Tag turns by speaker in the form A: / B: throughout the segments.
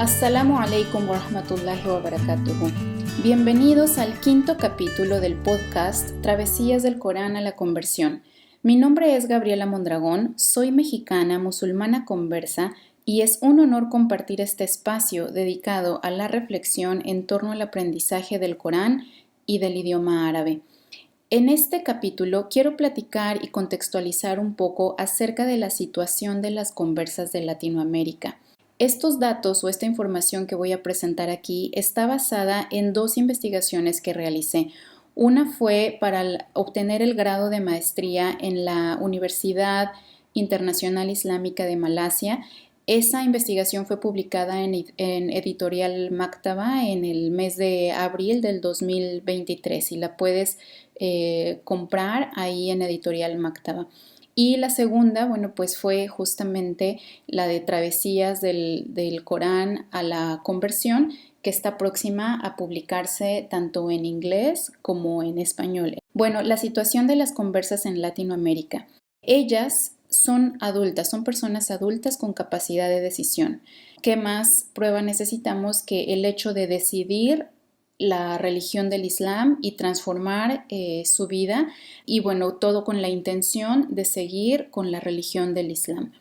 A: Assalamu alaikum wa rahmatullahi wa barakatuhu. Bienvenidos al quinto capítulo del podcast Travesías del Corán a la Conversión. Mi nombre es Gabriela Mondragón, soy mexicana, musulmana conversa y es un honor compartir este espacio dedicado a la reflexión en torno al aprendizaje del Corán y del idioma árabe. En este capítulo quiero platicar y contextualizar un poco acerca de la situación de las conversas de Latinoamérica. Estos datos o esta información que voy a presentar aquí está basada en dos investigaciones que realicé. Una fue para obtener el grado de maestría en la Universidad Internacional Islámica de Malasia. Esa investigación fue publicada en Editorial Maktaba en el mes de abril del 2023 y la puedes comprar ahí en Editorial Maktaba. Y la segunda, pues fue justamente la de Travesías del Corán a la Conversión, que está próxima a publicarse tanto en inglés como en español. Bueno, la situación de las conversas en Latinoamérica. Ellas son adultas, son personas adultas con capacidad de decisión. ¿Qué más prueba necesitamos que el hecho de decidir la religión del Islam y transformar su vida y todo con la intención de seguir con la religión del Islam?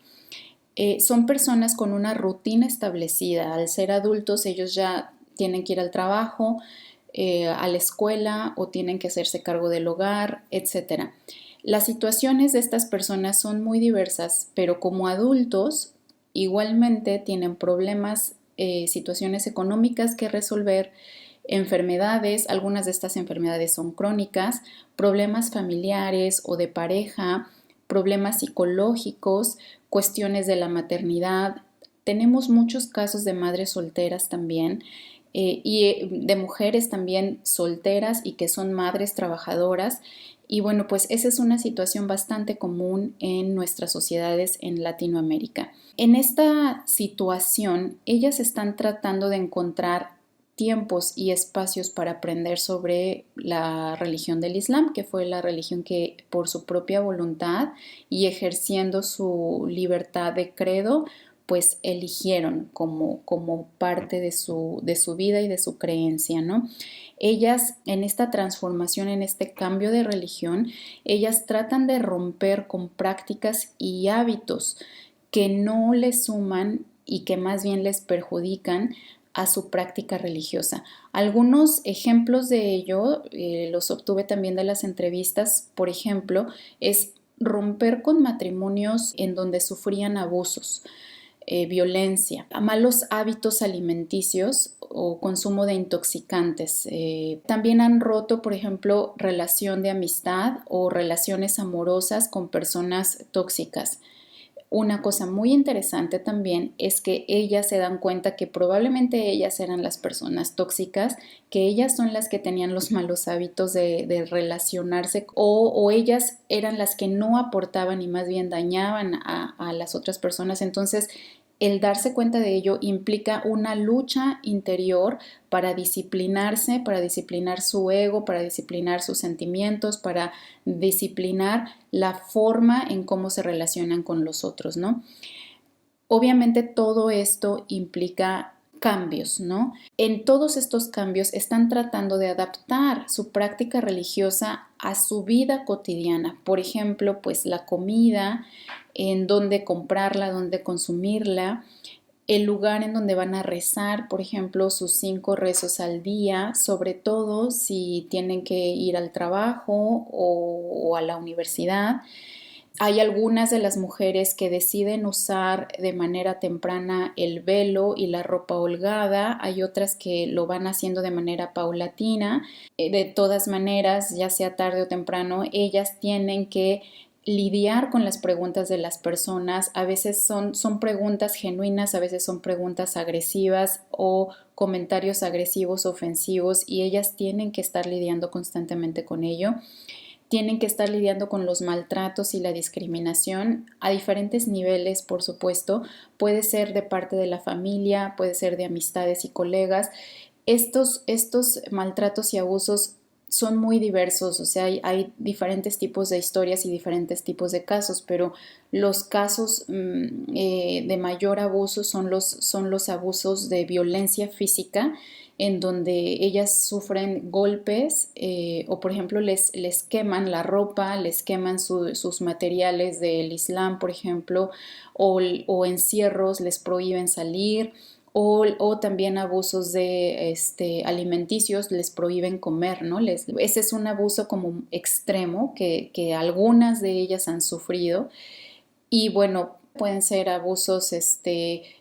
A: Son personas con una rutina establecida. Al ser adultos ellos ya tienen que ir al trabajo, a la escuela o tienen que hacerse cargo del hogar, etc. Las situaciones de estas personas son muy diversas, pero como adultos igualmente tienen problemas, situaciones económicas que resolver, enfermedades, algunas de estas enfermedades son crónicas, problemas familiares o de pareja, problemas psicológicos, cuestiones de la maternidad. Tenemos muchos casos de madres solteras también y de mujeres también solteras y que son madres trabajadoras. Y pues esa es una situación bastante común en nuestras sociedades en Latinoamérica. En esta situación, ellas están tratando de encontrar tiempos y espacios para aprender sobre la religión del Islam, que fue la religión que por su propia voluntad y ejerciendo su libertad de credo, pues eligieron como parte de su vida y de su creencia, ¿no? Ellas en esta transformación, en este cambio de religión, ellas tratan de romper con prácticas y hábitos que no les suman y que más bien les perjudican a su práctica religiosa. Algunos ejemplos de ello los obtuve también de las entrevistas. Por ejemplo, es romper con matrimonios en donde sufrían abusos, violencia, malos hábitos alimenticios o consumo de intoxicantes. También han roto, por ejemplo, relación de amistad o relaciones amorosas con personas tóxicas. Una cosa muy interesante también es que ellas se dan cuenta que probablemente ellas eran las personas tóxicas, que ellas son las que tenían los malos hábitos de relacionarse o ellas eran las que no aportaban y más bien dañaban a las otras personas. Entonces, el darse cuenta de ello implica una lucha interior para disciplinarse, para disciplinar su ego, para disciplinar sus sentimientos, para disciplinar la forma en cómo se relacionan con los otros, ¿no? Obviamente todo esto implica cambios, ¿no? En todos estos cambios están tratando de adaptar su práctica religiosa a su vida cotidiana. Por ejemplo, pues la comida, en dónde comprarla, dónde consumirla, el lugar en donde van a rezar, por ejemplo, sus 5 rezos al día, sobre todo si tienen que ir al trabajo o a la universidad. Hay algunas de las mujeres que deciden usar de manera temprana el velo y la ropa holgada, hay otras que lo van haciendo de manera paulatina. De todas maneras, ya sea tarde o temprano, ellas tienen que lidiar con las preguntas de las personas. A veces son preguntas genuinas, a veces son preguntas agresivas o comentarios agresivos, ofensivos, y ellas tienen que estar lidiando constantemente con ello. Tienen que estar lidiando con los maltratos y la discriminación a diferentes niveles, por supuesto. Puede ser de parte de la familia, puede ser de amistades y colegas. Estos maltratos y abusos son muy diversos, o sea, hay diferentes tipos de historias y diferentes tipos de casos, pero los casos de mayor abuso son los abusos de violencia física, en donde ellas sufren golpes o por ejemplo les queman la ropa, les queman sus materiales del Islam, por ejemplo, o encierros, les prohíben salir. O también abusos de alimenticios, les prohíben comer, ¿no? Ese es un abuso como extremo que algunas de ellas han sufrido. Y bueno, pueden ser abusos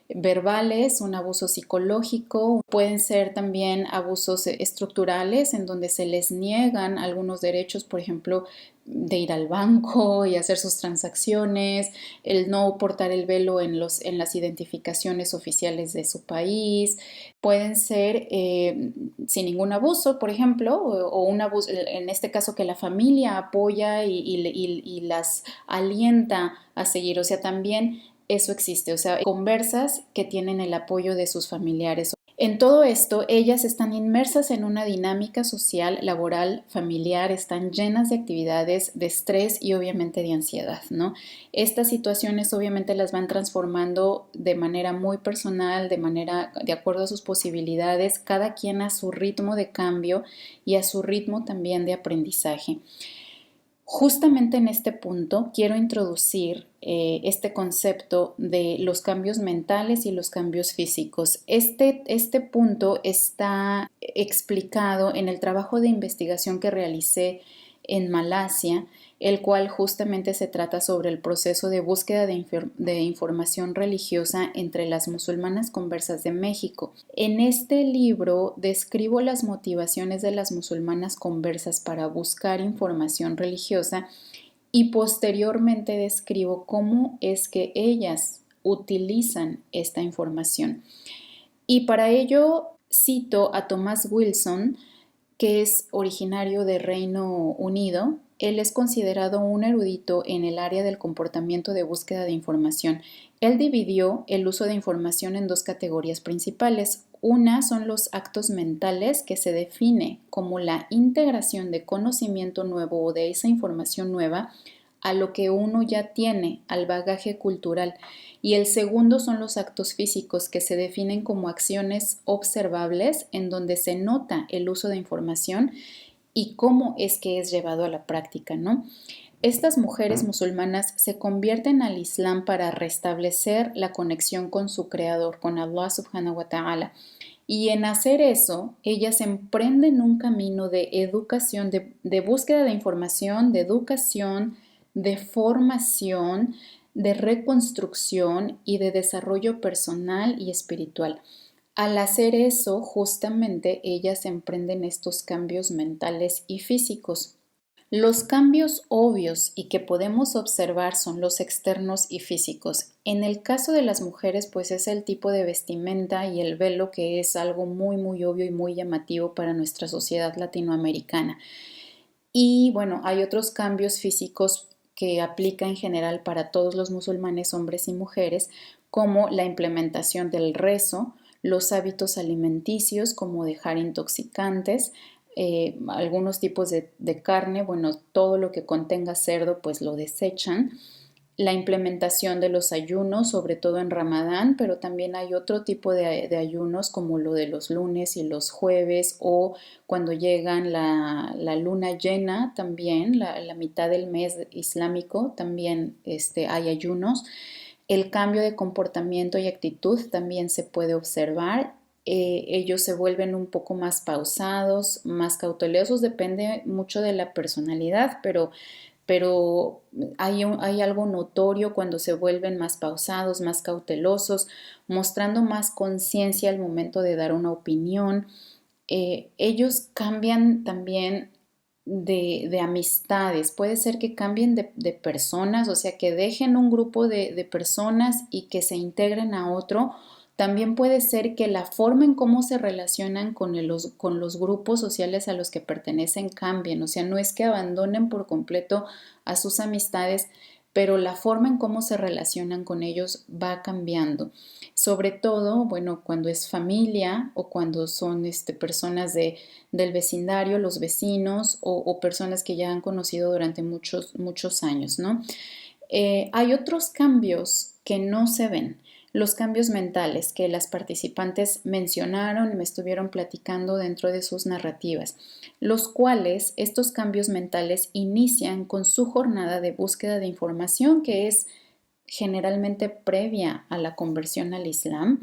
A: verbales, un abuso psicológico, pueden ser también abusos estructurales en donde se les niegan algunos derechos, por ejemplo, de ir al banco y hacer sus transacciones, el no portar el velo en las identificaciones oficiales de su país. Pueden ser sin ningún abuso, por ejemplo, o un abuso, en este caso que la familia apoya y las alienta a seguir, o sea, también eso existe, o sea, conversas que tienen el apoyo de sus familiares. En todo esto, ellas están inmersas en una dinámica social, laboral, familiar, están llenas de actividades, de estrés y obviamente de ansiedad, ¿no? Estas situaciones obviamente las van transformando de manera muy personal, de acuerdo a sus posibilidades, cada quien a su ritmo de cambio y a su ritmo también de aprendizaje. Justamente en este punto quiero introducir este concepto de los cambios mentales y los cambios físicos. Este punto está explicado en el trabajo de investigación que realicé en Malasia, el cual justamente se trata sobre el proceso de búsqueda de información religiosa entre las musulmanas conversas de México. En este libro describo las motivaciones de las musulmanas conversas para buscar información religiosa y posteriormente describo cómo es que ellas utilizan esta información. Y para ello cito a Thomas Wilson, que es originario de Reino Unido. Él es considerado un erudito en el área del comportamiento de búsqueda de información. Él dividió el uso de información en dos categorías principales. Una son los actos mentales, que se define como la integración de conocimiento nuevo o de esa información nueva a lo que uno ya tiene, al bagaje cultural. Y el segundo son los actos físicos, que se definen como acciones observables en donde se nota el uso de información y cómo es que es llevado a la práctica, ¿no? Estas mujeres musulmanas se convierten al Islam para restablecer la conexión con su creador, con Allah subhanahu wa ta'ala. Y en hacer eso, ellas emprenden un camino de educación, de búsqueda de información, de educación, de formación, de reconstrucción y de desarrollo personal y espiritual. Al hacer eso, justamente ellas emprenden estos cambios mentales y físicos. Los cambios obvios y que podemos observar son los externos y físicos. En el caso de las mujeres, pues es el tipo de vestimenta y el velo, que es algo muy, muy obvio y muy llamativo para nuestra sociedad latinoamericana. Y bueno, hay otros cambios físicos que aplica en general para todos los musulmanes, hombres y mujeres, como la implementación del rezo, los hábitos alimenticios, como dejar intoxicantes, algunos tipos de carne, bueno, todo lo que contenga cerdo, pues lo desechan. La implementación de los ayunos, sobre todo en Ramadán, pero también hay otro tipo de ayunos como lo de los lunes y los jueves, o cuando llegan la luna llena también, la mitad del mes islámico, también hay ayunos. El cambio de comportamiento y actitud también se puede observar. Ellos se vuelven un poco más pausados, más cautelosos, depende mucho de la personalidad, pero hay algo notorio cuando se vuelven más pausados, más cautelosos, mostrando más conciencia al momento de dar una opinión. Ellos cambian también de amistades, puede ser que cambien de personas, o sea, que dejen un grupo de personas y que se integren a otro. También puede ser que la forma en cómo se relacionan con los grupos sociales a los que pertenecen cambien, o sea, no es que abandonen por completo a sus amistades, pero la forma en cómo se relacionan con ellos va cambiando. Sobre todo, bueno, cuando es familia o cuando son personas del vecindario, los vecinos o personas que ya han conocido durante muchos años, ¿no? Hay otros cambios que no se ven. Los cambios mentales que las participantes mencionaron y me estuvieron platicando dentro de sus narrativas, los cuales estos cambios mentales inician con su jornada de búsqueda de información que es generalmente previa a la conversión al Islam.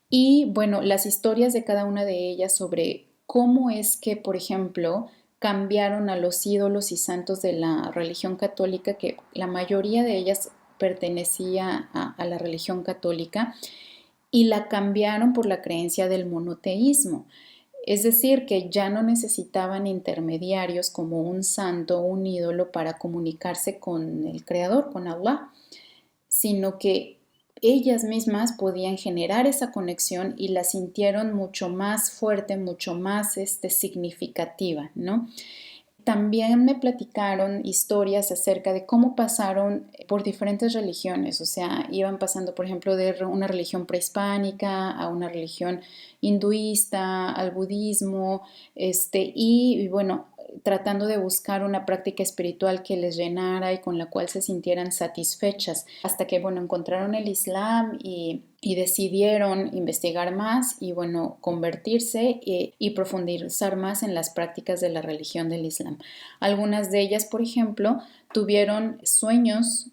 A: Y bueno, las historias de cada una de ellas sobre cómo es que, por ejemplo, cambiaron a los ídolos y santos de la religión católica, que la mayoría de ellas pertenecía a la religión católica, y la cambiaron por la creencia del monoteísmo. Es decir, que ya no necesitaban intermediarios como un santo o un ídolo para comunicarse con el Creador, con Allah, sino que ellas mismas podían generar esa conexión y la sintieron mucho más fuerte, mucho más significativa, ¿no? También me platicaron historias acerca de cómo pasaron por diferentes religiones, o sea, iban pasando, por ejemplo, de una religión prehispánica a una religión hinduista, al budismo, y bueno, tratando de buscar una práctica espiritual que les llenara y con la cual se sintieran satisfechas, hasta que, bueno, encontraron el Islam y decidieron investigar más y, bueno, convertirse y profundizar más en las prácticas de la religión del Islam. Algunas de ellas, por ejemplo, tuvieron sueños,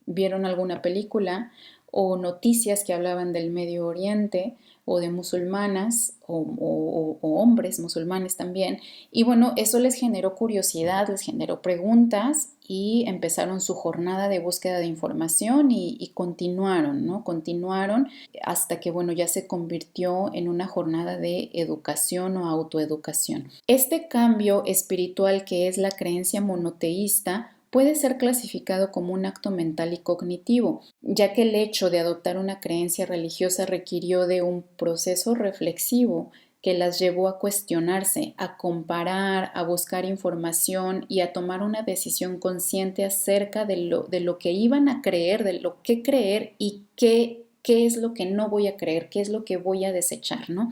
A: vieron alguna película o noticias que hablaban del Medio Oriente o de musulmanas o hombres musulmanes también. Y bueno, eso les generó curiosidad, les generó preguntas y empezaron su jornada de búsqueda de información y continuaron, ¿no? Continuaron hasta que, bueno, ya se convirtió en una jornada de educación o autoeducación. Este cambio espiritual que es la creencia monoteísta puede ser clasificado como un acto mental y cognitivo, ya que el hecho de adoptar una creencia religiosa requirió de un proceso reflexivo que las llevó a cuestionarse, a comparar, a buscar información y a tomar una decisión consciente acerca de lo que iban a creer, de lo que creer y qué es lo que no voy a creer, qué es lo que voy a desechar, ¿no?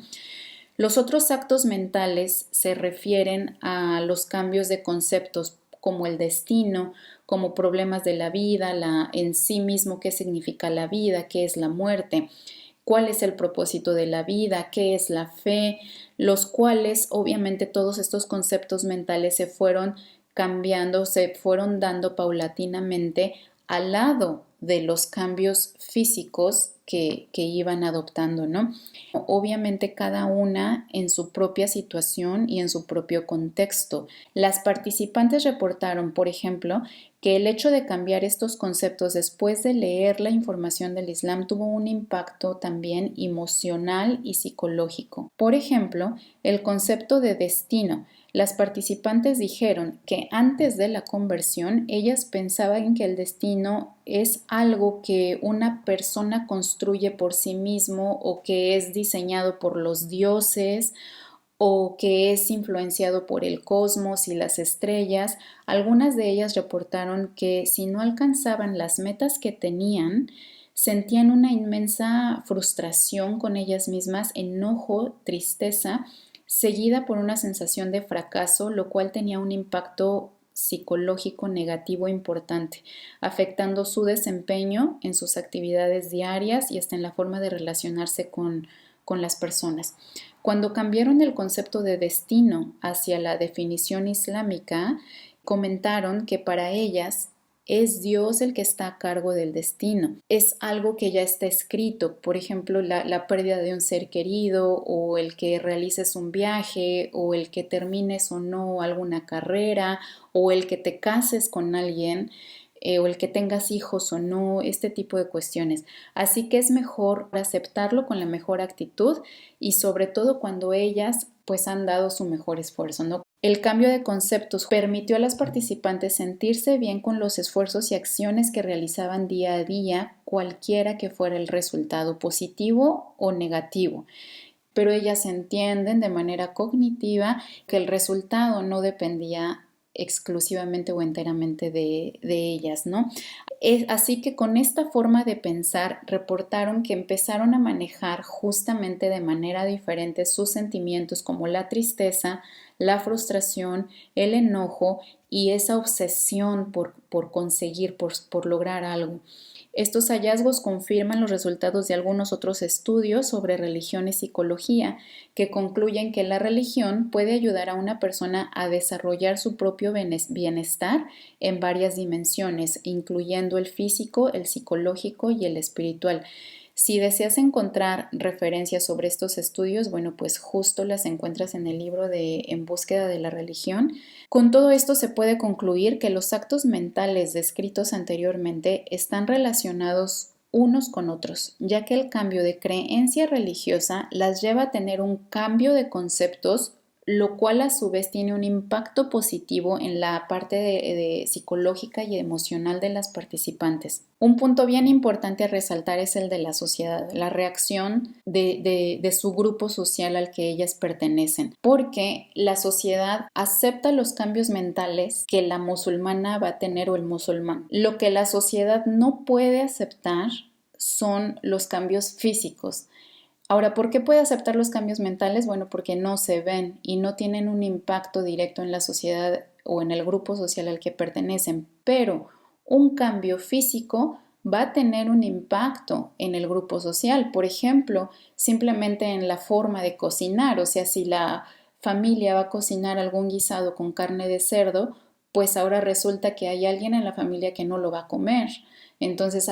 A: Los otros actos mentales se refieren a los cambios de conceptos como el destino, como problemas de la vida, en sí mismo qué significa la vida, qué es la muerte, cuál es el propósito de la vida, qué es la fe, los cuales obviamente todos estos conceptos mentales se fueron cambiando, se fueron dando paulatinamente al lado de los cambios físicos que iban adoptando, ¿no? Obviamente cada una en su propia situación y en su propio contexto. Las participantes reportaron, por ejemplo, que el hecho de cambiar estos conceptos después de leer la información del Islam tuvo un impacto también emocional y psicológico. Por ejemplo, el concepto de destino. Las participantes dijeron que antes de la conversión ellas pensaban que el destino es algo que una persona construye por sí mismo o que es diseñado por los dioses o que es influenciado por el cosmos y las estrellas. Algunas de ellas reportaron que si no alcanzaban las metas que tenían, sentían una inmensa frustración con ellas mismas, enojo, tristeza, seguida por una sensación de fracaso, lo cual tenía un impacto psicológico negativo importante, afectando su desempeño en sus actividades diarias y hasta en la forma de relacionarse con las personas. Cuando cambiaron el concepto de destino hacia la definición islámica, comentaron que para ellas es Dios el que está a cargo del destino. Es algo que ya está escrito, por ejemplo, la pérdida de un ser querido o el que realices un viaje o el que termines o no alguna carrera o el que te cases con alguien. O el que tengas hijos o no, este tipo de cuestiones. Así que es mejor aceptarlo con la mejor actitud y sobre todo cuando ellas pues han dado su mejor esfuerzo, ¿no? El cambio de conceptos permitió a las participantes sentirse bien con los esfuerzos y acciones que realizaban día a día, cualquiera que fuera el resultado, positivo o negativo. Pero ellas entienden de manera cognitiva que el resultado no dependía exclusivamente o enteramente de ellas, ¿no? Así que con esta forma de pensar reportaron que empezaron a manejar justamente de manera diferente sus sentimientos como la tristeza, la frustración, el enojo y esa obsesión por conseguir, por lograr algo. Estos hallazgos confirman los resultados de algunos otros estudios sobre religión y psicología, que concluyen que la religión puede ayudar a una persona a desarrollar su propio bienestar en varias dimensiones, incluyendo el físico, el psicológico y el espiritual. Si deseas encontrar referencias sobre estos estudios, bueno, pues justo las encuentras en el libro de En búsqueda de la religión. Con todo esto se puede concluir que los actos mentales descritos anteriormente están relacionados unos con otros, ya que el cambio de creencia religiosa las lleva a tener un cambio de conceptos, lo cual a su vez tiene un impacto positivo en la parte de psicológica y emocional de las participantes. Un punto bien importante a resaltar es el de la sociedad, la reacción de su grupo social al que ellas pertenecen, porque la sociedad acepta los cambios mentales que la musulmana va a tener o el musulmán. Lo que la sociedad no puede aceptar son los cambios físicos. Ahora, ¿por qué puede aceptar los cambios mentales? Bueno, porque no se ven y no tienen un impacto directo en la sociedad o en el grupo social al que pertenecen, pero un cambio físico va a tener un impacto en el grupo social. Por ejemplo, simplemente en la forma de cocinar, o sea, si la familia va a cocinar algún guisado con carne de cerdo, pues ahora resulta que hay alguien en la familia que no lo va a comer. Entonces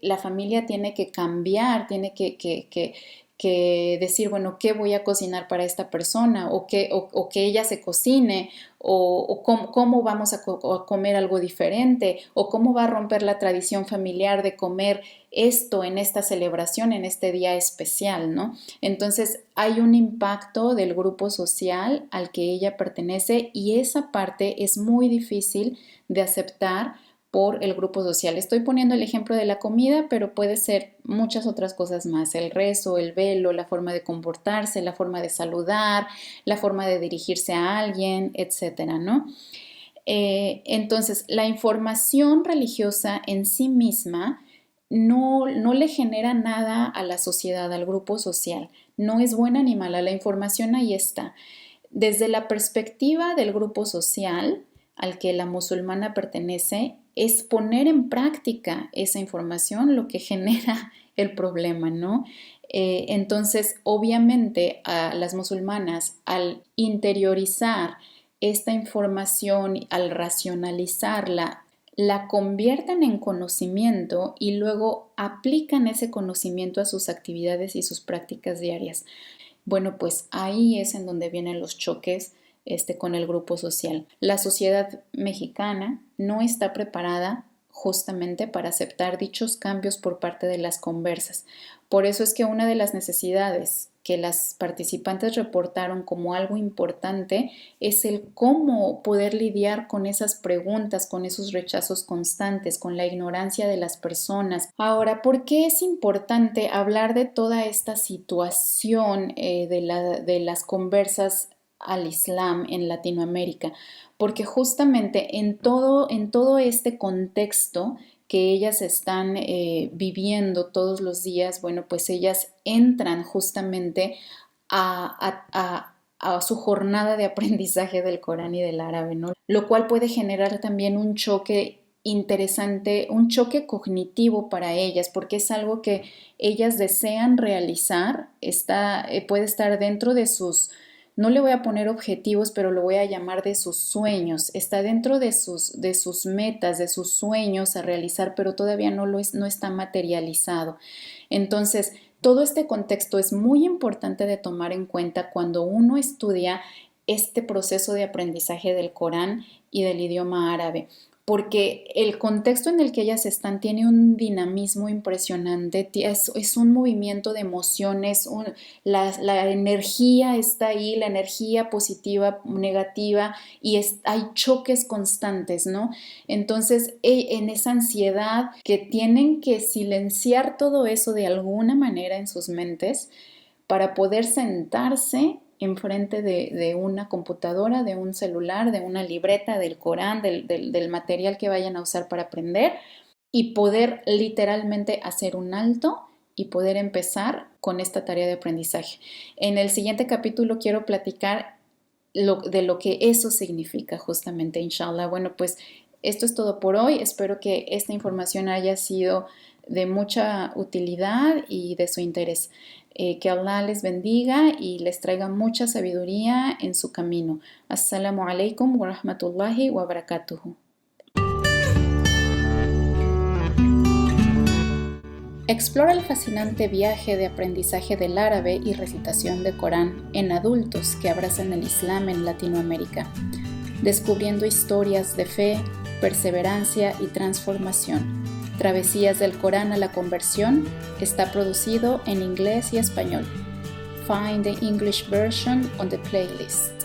A: la familia tiene que cambiar, tiene que decir, bueno, ¿qué voy a cocinar para esta persona? O que ella se cocine, o cómo vamos a comer algo diferente, o cómo va a romper la tradición familiar de comer esto en esta celebración, en este día especial, ¿no? Entonces hay un impacto del grupo social al que ella pertenece y esa parte es muy difícil de aceptar por el grupo social. Estoy poniendo el ejemplo de la comida, pero puede ser muchas otras cosas más, el rezo, el velo, la forma de comportarse, la forma de saludar, la forma de dirigirse a alguien, etcétera, ¿no? Entonces, la información religiosa en sí misma no le genera nada a la sociedad, al grupo social. No es buena ni mala, la información ahí está. Desde la perspectiva del grupo social al que la musulmana pertenece, es poner en práctica esa información lo que genera el problema, ¿no? Entonces, obviamente, a las musulmanas, al interiorizar esta información, al racionalizarla, la convierten en conocimiento y luego aplican ese conocimiento a sus actividades y sus prácticas diarias. Bueno, pues ahí es en donde vienen los choques con el grupo social. La sociedad mexicana no está preparada justamente para aceptar dichos cambios por parte de las conversas. Por eso es que una de las necesidades que las participantes reportaron como algo importante es el cómo poder lidiar con esas preguntas, con esos rechazos constantes, con la ignorancia de las personas. Ahora, ¿por qué es importante hablar de toda esta situación de las conversas al Islam en Latinoamérica? Porque justamente en todo este contexto que ellas están viviendo todos los días, bueno, pues ellas entran justamente a su jornada de aprendizaje del Corán y del árabe, ¿no? Lo cual puede generar también un choque interesante, un choque cognitivo para ellas, porque es algo que ellas desean realizar, puede estar dentro de sus, no le voy a poner objetivos, pero lo voy a llamar de sus sueños, está dentro de sus metas, de sus sueños a realizar, pero todavía no está materializado. Entonces, todo este contexto es muy importante de tomar en cuenta cuando uno estudia este proceso de aprendizaje del Corán y del idioma árabe, porque el contexto en el que ellas están tiene un dinamismo impresionante, es un movimiento de emociones, la energía está ahí, la energía positiva, negativa, y hay choques constantes, ¿no? Entonces, en esa ansiedad que tienen que silenciar todo eso de alguna manera en sus mentes para poder sentarse enfrente de una computadora, de un celular, de una libreta, del Corán, del material que vayan a usar para aprender y poder literalmente hacer un alto y poder empezar con esta tarea de aprendizaje. En el siguiente capítulo quiero platicar de lo que eso significa justamente, inshallah. Bueno, pues esto es todo por hoy. Espero que esta información haya sido de mucha utilidad y de su interés. Que Allah les bendiga y les traiga mucha sabiduría en su camino. Assalamu alaikum wa rahmatullahi wa barakatuhu. Explora el fascinante viaje de aprendizaje del árabe y recitación de Corán en adultos que abrazan el Islam en Latinoamérica, descubriendo historias de fe, perseverancia y transformación. Travesías del Corán a la conversión está producido en inglés y español. Find the English version on the playlist.